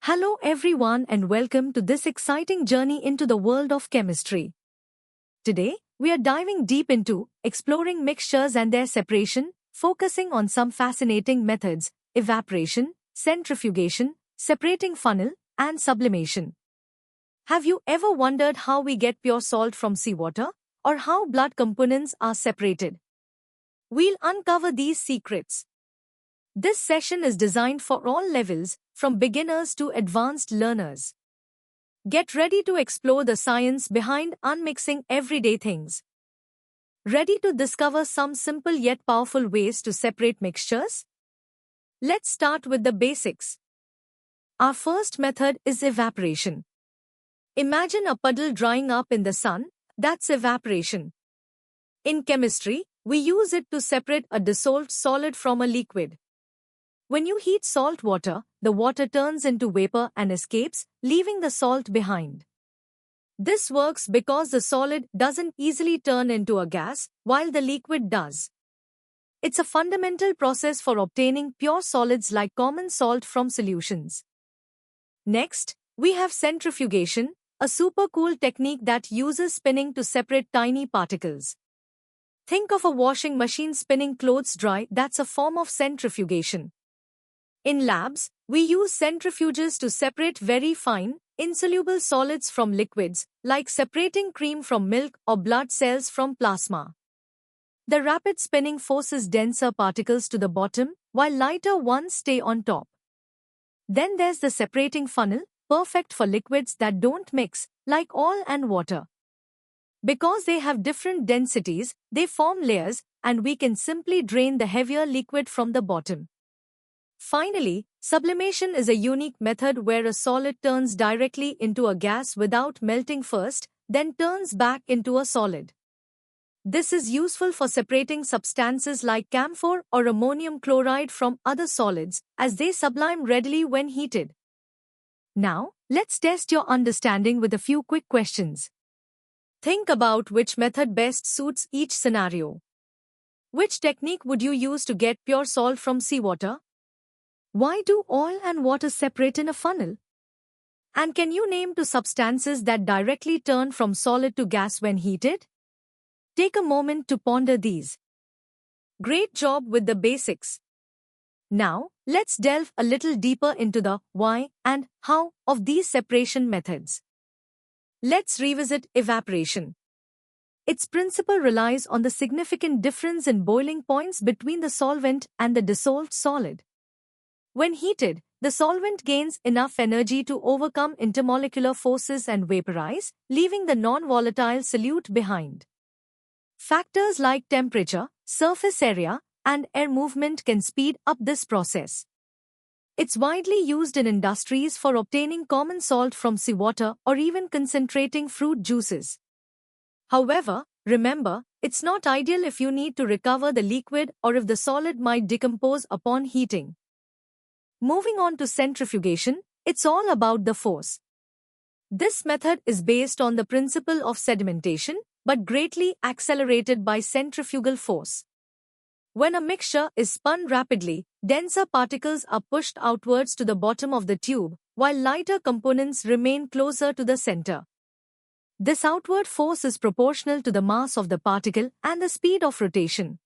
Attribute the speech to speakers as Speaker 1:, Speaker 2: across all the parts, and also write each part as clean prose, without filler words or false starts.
Speaker 1: Hello everyone and welcome to this exciting journey into the world of chemistry. Today, we are diving deep into exploring mixtures and their separation, focusing on some fascinating methods: evaporation, centrifugation, separating funnel, and sublimation. Have you ever wondered how we get pure salt from seawater, or how blood components are separated? We'll uncover these secrets. This session is designed for all levels, from beginners to advanced learners. Get ready to explore the science behind unmixing everyday things. Ready to discover some simple yet powerful ways to separate mixtures? Let's start with the basics. Our first method is evaporation. Imagine a puddle drying up in the sun. That's evaporation. In chemistry, we use it to separate a dissolved solid from a liquid. When you heat salt water, the water turns into vapor and escapes, leaving the salt behind. This works because the solid doesn't easily turn into a gas, while the liquid does. It's a fundamental process for obtaining pure solids like common salt from solutions. Next, we have centrifugation, a super cool technique that uses spinning to separate tiny particles. Think of a washing machine spinning clothes dry. That's a form of centrifugation. In labs, we use centrifuges to separate very fine, insoluble solids from liquids, like separating cream from milk or blood cells from plasma. The rapid spinning forces denser particles to the bottom, while lighter ones stay on top. Then there's the separating funnel, perfect for liquids that don't mix, like oil and water. Because they have different densities, they form layers, and we can simply drain the heavier liquid from the bottom. Finally, sublimation is a unique method where a solid turns directly into a gas without melting first, then turns back into a solid. This is useful for separating substances like camphor or ammonium chloride from other solids, as they sublime readily when heated. Now, let's test your understanding with a few quick questions. Think about which method best suits each scenario. Which technique would you use to get pure salt from seawater? Why do oil and water separate in a funnel? And can you name two substances that directly turn from solid to gas when heated? Take a moment to ponder these. Great job with the basics. Now, let's delve a little deeper into the why and how of these separation methods. Let's revisit evaporation. Its principle relies on the significant difference in boiling points between the solvent and the dissolved solid. When heated, the solvent gains enough energy to overcome intermolecular forces and vaporize, leaving the non-volatile solute behind. Factors like temperature, surface area, and air movement can speed up this process. It's widely used in industries for obtaining common salt from seawater or even concentrating fruit juices. However, remember, it's not ideal if you need to recover the liquid or if the solid might decompose upon heating. Moving on to centrifugation, it's all about the force. This method is based on the principle of sedimentation, but greatly accelerated by centrifugal force. When a mixture is spun rapidly, denser particles are pushed outwards to the bottom of the tube, while lighter components remain closer to the center. This outward force is proportional to the mass of the particle and the speed of rotation.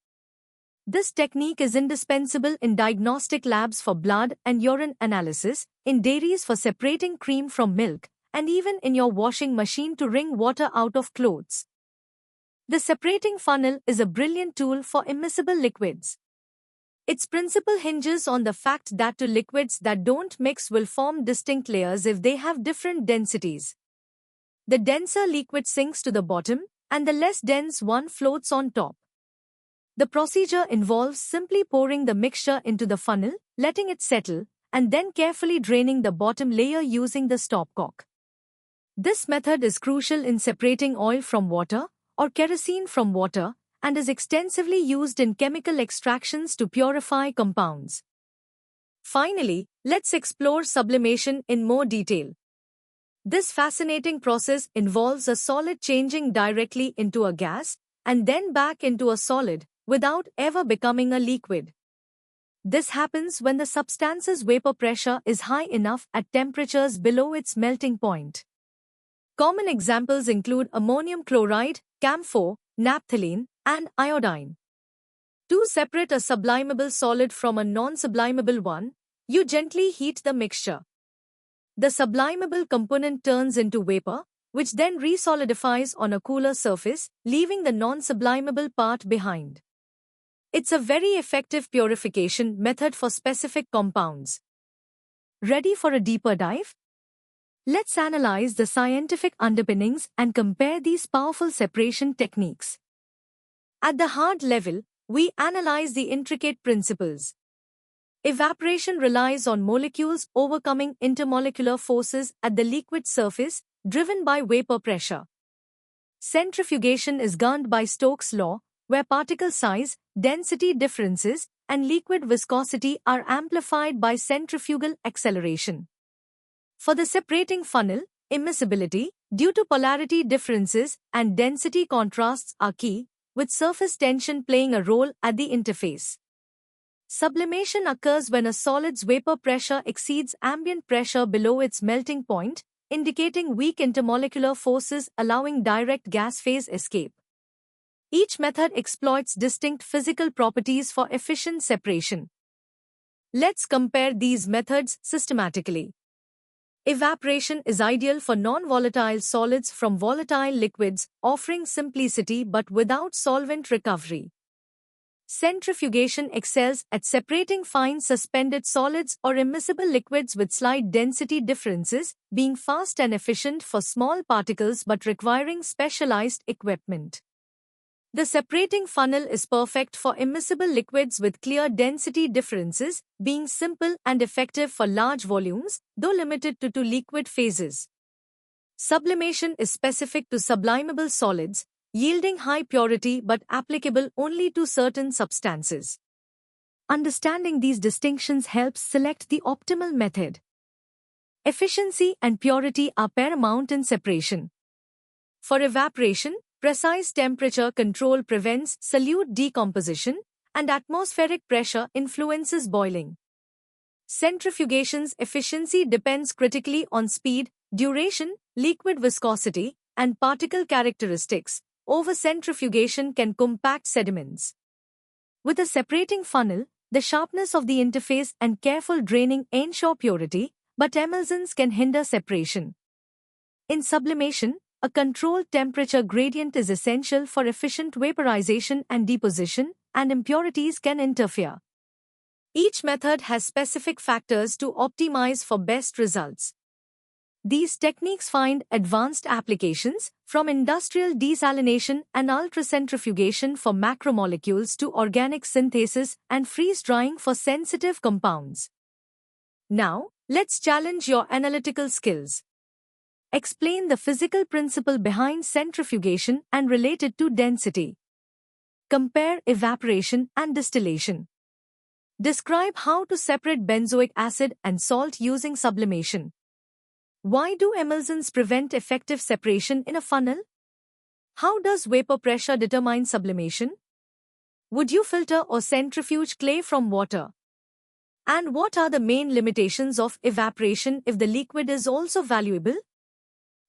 Speaker 1: This technique is indispensable in diagnostic labs for blood and urine analysis, in dairies for separating cream from milk, and even in your washing machine to wring water out of clothes. The separating funnel is a brilliant tool for immiscible liquids. Its principle hinges on the fact that two liquids that don't mix will form distinct layers if they have different densities. The denser liquid sinks to the bottom, and the less dense one floats on top. The procedure involves simply pouring the mixture into the funnel, letting it settle, and then carefully draining the bottom layer using the stopcock. This method is crucial in separating oil from water or kerosene from water and is extensively used in chemical extractions to purify compounds. Finally, let's explore sublimation in more detail. This fascinating process involves a solid changing directly into a gas and then back into a solid, without ever becoming a liquid. This happens when the substance's vapor pressure is high enough at temperatures below its melting point. Common examples include ammonium chloride, camphor, naphthalene, and iodine. To separate a sublimable solid from a non-sublimable one, you gently heat the mixture. The sublimable component turns into vapor, which then resolidifies on a cooler surface, leaving the non-sublimable part behind. It's a very effective purification method for specific compounds. Ready for a deeper dive? Let's analyze the scientific underpinnings and compare these powerful separation techniques. At the hard level, we analyze the intricate principles. Evaporation relies on molecules overcoming intermolecular forces at the liquid surface, driven by vapor pressure. Centrifugation is governed by Stokes' law, where particle size, density differences, and liquid viscosity are amplified by centrifugal acceleration. For the separating funnel, immiscibility, due to polarity differences and density contrasts are key, with surface tension playing a role at the interface. Sublimation occurs when a solid's vapor pressure exceeds ambient pressure below its melting point, indicating weak intermolecular forces allowing direct gas phase escape. Each method exploits distinct physical properties for efficient separation. Let's compare these methods systematically. Evaporation is ideal for non-volatile solids from volatile liquids, offering simplicity but without solvent recovery. Centrifugation excels at separating fine suspended solids or immiscible liquids with slight density differences, being fast and efficient for small particles but requiring specialized equipment. The separating funnel is perfect for immiscible liquids with clear density differences, being simple and effective for large volumes, though limited to two liquid phases. Sublimation is specific to sublimable solids, yielding high purity but applicable only to certain substances. Understanding these distinctions helps select the optimal method. Efficiency and purity are paramount in separation. For evaporation, precise temperature control prevents solute decomposition, and atmospheric pressure influences boiling. Centrifugation's efficiency depends critically on speed, duration, liquid viscosity, and particle characteristics. Over-centrifugation can compact sediments. With a separating funnel, the sharpness of the interface and careful draining ensure purity, but emulsions can hinder separation. In sublimation, a controlled temperature gradient is essential for efficient vaporization and deposition, and impurities can interfere. Each method has specific factors to optimize for best results. These techniques find advanced applications, from industrial desalination and ultracentrifugation for macromolecules to organic synthesis and freeze-drying for sensitive compounds. Now, let's challenge your analytical skills. Explain the physical principle behind centrifugation and relate it to density. Compare evaporation and distillation. Describe how to separate benzoic acid and salt using sublimation. Why do emulsions prevent effective separation in a funnel? How does vapor pressure determine sublimation? Would you filter or centrifuge clay from water? And what are the main limitations of evaporation if the liquid is also valuable?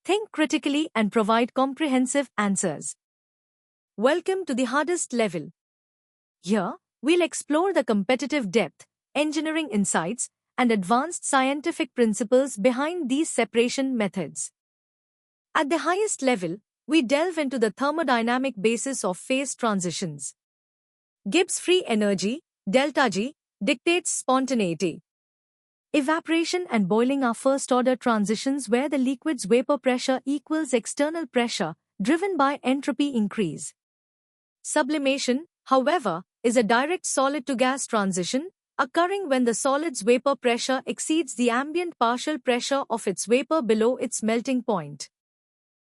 Speaker 1: Think critically and provide comprehensive answers. Welcome to the hardest level. Here, we'll explore the competitive depth, engineering insights, and advanced scientific principles behind these separation methods. At the highest level, we delve into the thermodynamic basis of phase transitions. Gibbs free energy, delta G, dictates spontaneity. Evaporation and boiling are first-order transitions where the liquid's vapor pressure equals external pressure, driven by entropy increase. Sublimation, however, is a direct solid-to-gas transition, occurring when the solid's vapor pressure exceeds the ambient partial pressure of its vapor below its melting point.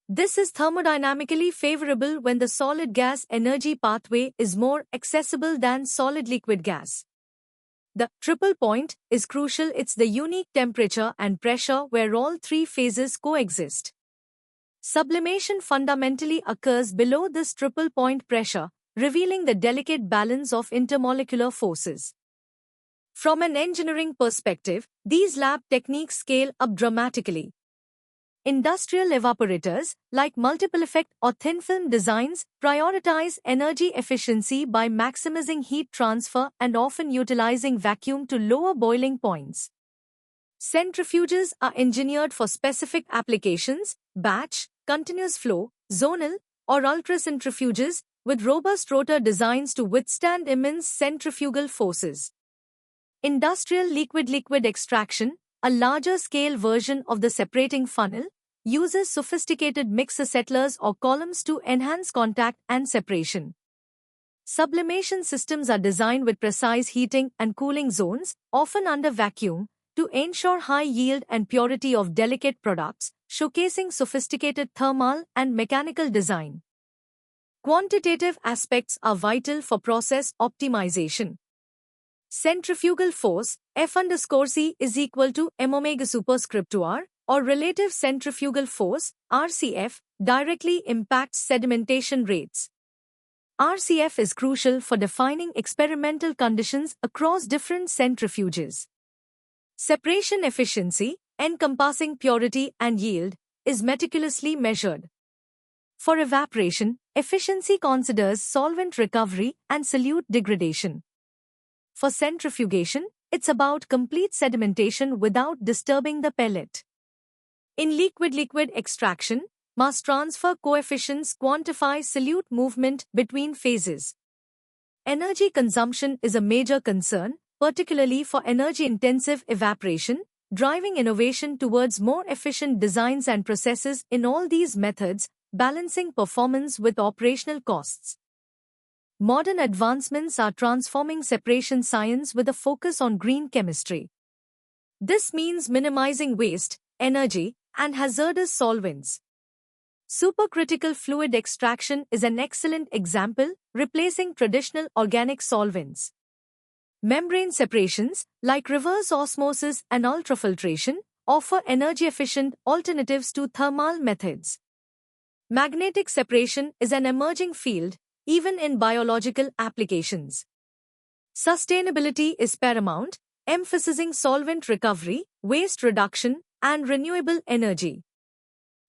Speaker 1: This is thermodynamically favorable when the solid-gas energy pathway is more accessible than solid-liquid gas. The triple point is crucial. It's the unique temperature and pressure where all three phases coexist. Sublimation fundamentally occurs below this triple point pressure, revealing the delicate balance of intermolecular forces. From an engineering perspective, these lab techniques scale up dramatically. Industrial evaporators, like multiple effect or thin film designs, prioritize energy efficiency by maximizing heat transfer and often utilizing vacuum to lower boiling points. Centrifuges are engineered for specific applications: batch, continuous flow, zonal, or ultracentrifuges, with robust rotor designs to withstand immense centrifugal forces. Industrial liquid-liquid extraction, a larger-scale version of the separating funnel, uses sophisticated mixer settlers or columns to enhance contact and separation. Sublimation systems are designed with precise heating and cooling zones, often under vacuum, to ensure high yield and purity of delicate products, showcasing sophisticated thermal and mechanical design. Quantitative aspects are vital for process optimization. Centrifugal force, F_C is equal to m omega superscript r, or relative centrifugal force, RCF, directly impacts sedimentation rates. RCF is crucial for defining experimental conditions across different centrifuges. Separation efficiency, encompassing purity and yield, is meticulously measured. For evaporation, efficiency considers solvent recovery and solute degradation. For centrifugation, it's about complete sedimentation without disturbing the pellet. In liquid-liquid extraction, mass transfer coefficients quantify solute movement between phases. Energy consumption is a major concern, particularly for energy-intensive evaporation, driving innovation towards more efficient designs and processes in all these methods, balancing performance with operational costs. Modern advancements are transforming separation science with a focus on green chemistry. This means minimizing waste, energy, and hazardous solvents. Supercritical fluid extraction is an excellent example, replacing traditional organic solvents. Membrane separations, like reverse osmosis and ultrafiltration, offer energy-efficient alternatives to thermal methods. Magnetic separation is an emerging field, even in biological applications. Sustainability is paramount, emphasizing solvent recovery, waste reduction, and renewable energy.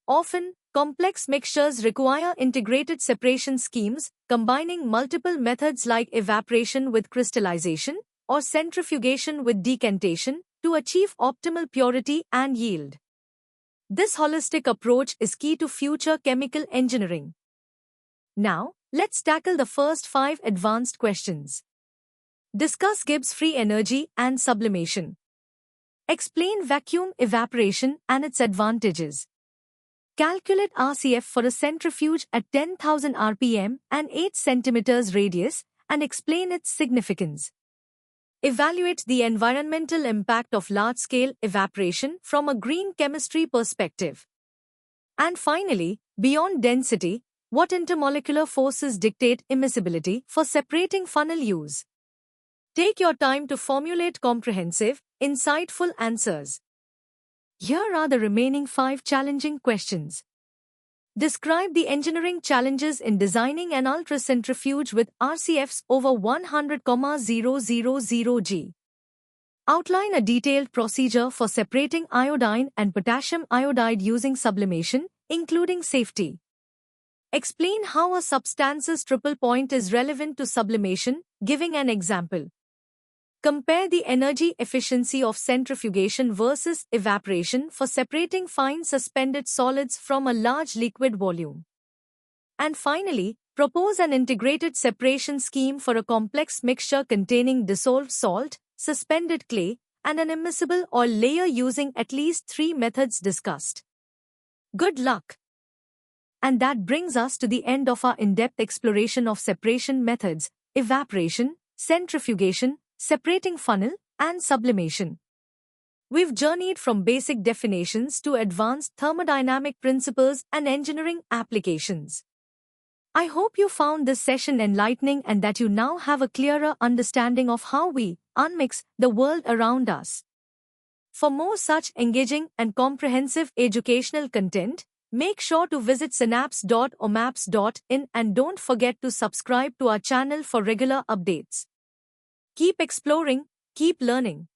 Speaker 1: Often, complex mixtures require integrated separation schemes, combining multiple methods like evaporation with crystallization or centrifugation with decantation to achieve optimal purity and yield. This holistic approach is key to future chemical engineering. Now, let's tackle the first 5 advanced questions. Discuss Gibbs free energy and sublimation. Explain vacuum evaporation and its advantages. Calculate RCF for a centrifuge at 10,000 rpm and 8 cm radius and explain its significance. Evaluate the environmental impact of large-scale evaporation from a green chemistry perspective. And finally, beyond density, what intermolecular forces dictate immiscibility for separating funnel use? Take your time to formulate comprehensive, insightful answers. Here are the remaining 5 challenging questions. Describe the engineering challenges in designing an ultracentrifuge with RCFs over 100,000 G. Outline a detailed procedure for separating iodine and potassium iodide using sublimation, including safety. Explain how a substance's triple point is relevant to sublimation, giving an example. Compare the energy efficiency of centrifugation versus evaporation for separating fine suspended solids from a large liquid volume. And finally, propose an integrated separation scheme for a complex mixture containing dissolved salt, suspended clay, and an immiscible oil layer using at least 3 methods discussed. Good luck! And that brings us to the end of our in-depth exploration of separation methods: evaporation, centrifugation, separating funnel, and sublimation. We've journeyed from basic definitions to advanced thermodynamic principles and engineering applications. I hope you found this session enlightening and that you now have a clearer understanding of how we unmix the world around us. For more such engaging and comprehensive educational content, make sure to visit synapse.omaps.in and don't forget to subscribe to our channel for regular updates. Keep exploring, Keep learning.